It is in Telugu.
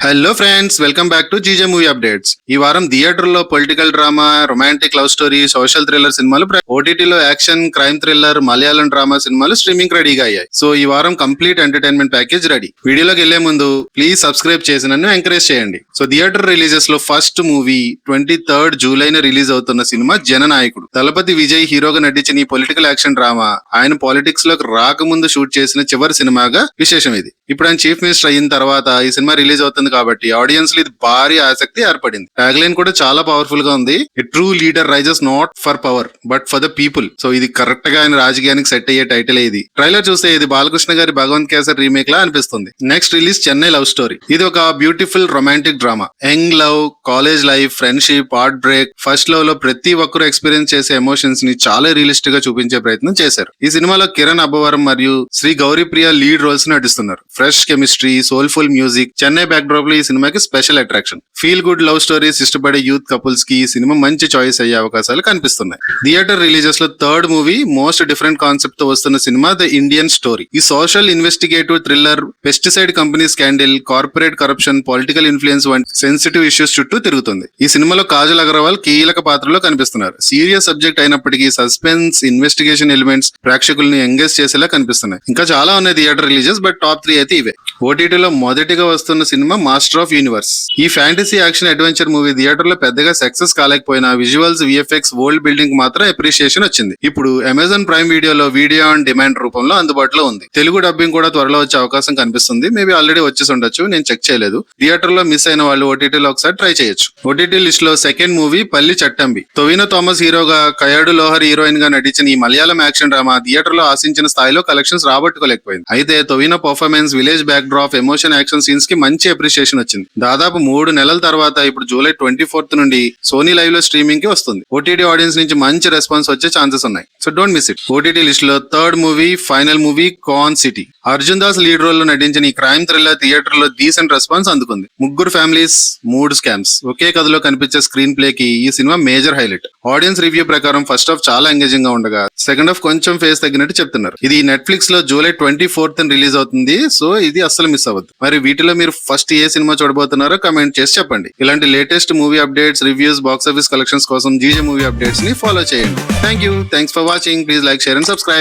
Hello friends, welcome back to GJ movie updates. ఈ వారం థియేటర్లో political drama, romantic love story, social thriller సినిమాలు, ఓటీటీలో action, crime thriller, Malayalam drama సినిమాలు స్ట్రీమింగ్ రెడీగా అయ్యాయి. సో ఈ వారం కంప్లీట్ ఎంటర్టైన్మెంట్ ప్యాకేజ్ రెడీ. వీడియోలోకి వెళ్లే ముందు ప్లీజ్ సబ్స్క్రైబ్ చేసి నన్ను ఎంకరేజ్ చేయండి. సో థియేటర్ రిలీజెస్ లో ఫస్ట్ మూవీ 23rd జూలైన రిలీజ్ అవుతున్న సినిమా జననాయకుడు. దళపతి విజయ్ హీరోగా నటించిన ఈ పొలిటికల్ యాక్షన్ డ్రామా ఆయన పాలిటిక్స్ లోకి రాకముందు షూట్ చేసిన చివరి సినిమాగా విశేషం ఇది. ఇప్పుడు ఆయన చీఫ్ మినిస్టర్ అయిన తర్వాత ఈ సినిమా రిలీజ్ అవుతుంది కాబట్టి ఆడియన్స్ లో ఇది భారీ ఆసక్తి ఏర్పడింది. ట్యాగ్లైన్ కూడా చాలా పవర్ఫుల్ గా ఉంది. A true leader rises not for power but for the people. So ఇది కరెక్ట్ గా ఆయన రాజకీయానికి సెట్ అయ్యే టైటిల్. ఇది ట్రైలర్ చూస్తే ఇది బాలకృష్ణ గారి భగవంత్ కేసర్ రీమేక్ లా అనిపిస్తుంది. Next release Chennai love story. ఇది ఒక beautiful romantic drama. Young love, college life, friendship, heart break, first love లో ప్రతి ఒక్కరు ఎక్స్పీరియన్స్ చేసే ఎమోషన్స్ ని చాలా రియలిస్టిక్ గా చూపించే ప్రయత్నం చేశారు. ఈ సినిమాలో కిరణ్ అబ్బవరం మరియు శ్రీ గౌరీప్రియ లీడ్ రోల్స్ నటిస్తున్నారు. Fresh chemistry, soulful music, Chennai back drop లో ఈ సినిమాకి special attraction. Feel good love stories ఇష్టపడే యూత్ కపుల్స్ కి ఈ సినిమా మంచి చాయిస్ అయ్యే అవకాశాలు కనిపిస్తున్నాయి. థియేటర్ రిలీజెస్ లో third movie most different concept తో వస్తున్న సినిమా ద ఇండియన్ స్టోరీ. ఈ social investigative thriller pesticide company scandal, corporate corruption, political influence వంటి సెన్సిటివ్ ఇష్యూస్ చుట్టూ తిరుగుతుంది. ఈ సినిమాలో కాజల్ అగర్వాల్ కీలక పాత్రలో కనిపిస్తున్నారు. సీరియస్ సబ్జెక్ట్ అయినప్పటికీ సస్పెన్స్, ఇన్వెస్టిగేషన్ ఎలిమెంట్స్ ప్రేక్షకుల్ని ఎంగేజ్ చేసేలా కనిపిస్తున్నాయి. ఇంకా చాలా ఉన్నాయి థియేటర్ రిలీజెస్, బట్ టాప్ 3 అయితే ఇవే. ఓటీటీలో మొదటిగా వస్తున్న సినిమా మాస్టర్ ఆఫ్ యూనివర్స్. ఈ fantasy action adventure movie theatre లో పెద్దగా సక్సెస్ కాలేకపోయినా విజువల్స్, విఎఫ్ఎక్స్, వరల్డ్ బిల్డింగ్ మాత్రం అప్రిషియేషన్ వచ్చింది. ఇప్పుడు అమెజాన్ ప్రైమ్ వీడియోలో వీడియో ఆన్ డిమాండ్ రూపంలో అందుబాటులో ఉంది. తెలుగు డబ్బింగ్ కూడా త్వరలో వచ్చే అవకాశం కనిపిస్తుంది. మేబీ ఆల్రెడీ వచ్చేసి ఉండొచ్చు, నేను చెక్ చేయలేదు. థియేటర్ లో మిస్ అయిన వాళ్ళు ఓటీటీలో ఒకసారి ట్రై చేయొచ్చు. ఓటీటీ లిస్ట్ లో సెకండ్ మూవీ పల్లి చట్టంబి. టొవినో థామస్ హీరోగా, కయాడు లోహర్ హీరోయిన్ గా నటించిన ఈ మలయాళం యాక్షన్ డ్రామా థియేటర్ లో ఆశించిన స్థాయిలో కలెక్షన్స్ రాబట్టుకోలేకపోయింది. అయితే Tovino performance, village back drop, emotion, action scenes కి మంచి అప్రిషియేషన్ వచ్చింది. దాదాపు 3 నెలల తర్వాత ఇప్పుడు జూలై 24th నుండి సోనీ లైవ్ లో స్ట్రీమింగ్ కి వస్తుంది. ఓటీటీ ఆడియన్స్ నుంచి మంచి రెస్పాన్స్ వచ్చే ఛాన్సెస్ ఉన్నాయి. So don't miss it. OTT list లో third movie, final movie Con City. Arjun Das lead role లో నటించిన ఈ క్రైమ్ థ్రిల్లర్ థియేటర్ లో డీసెంట్ రెస్పాన్స్ అందుకుంది. 3 ఫ్యామిలీస్, 3 స్కామ్స్, ఒకే కథలో కనిపించే స్క్రీన్ ప్లే కి ఈ cinema major highlight. Audience review ప్రకారం ఫస్ట్ హాఫ్ చాలా ఎంగేజింగ్ గా ఉండగా సెకండ్ హాఫ్ కొంచెం ఫేస్ తగ్గినట్టు చెప్తున్నారు. ఇది నెట్ఫ్లిక్స్ లో జూలై 24th రిలీజ్ అవుతుంది. సో ఇది అస్సలు మిస్ అవ్వద్దు. మరి వీటిలో మీరు ఫస్ట్ ఏ సినిమా చూడబోతున్నారో కమెంట్ చేసి చెప్పండి. ఇలాంటి latest movie updates, reviews, box office collections కోసం జీజే మూవీ అప్డేట్స్ ని ఫాలో చేయండి. Thanks for watching. Please like, share and subscribe.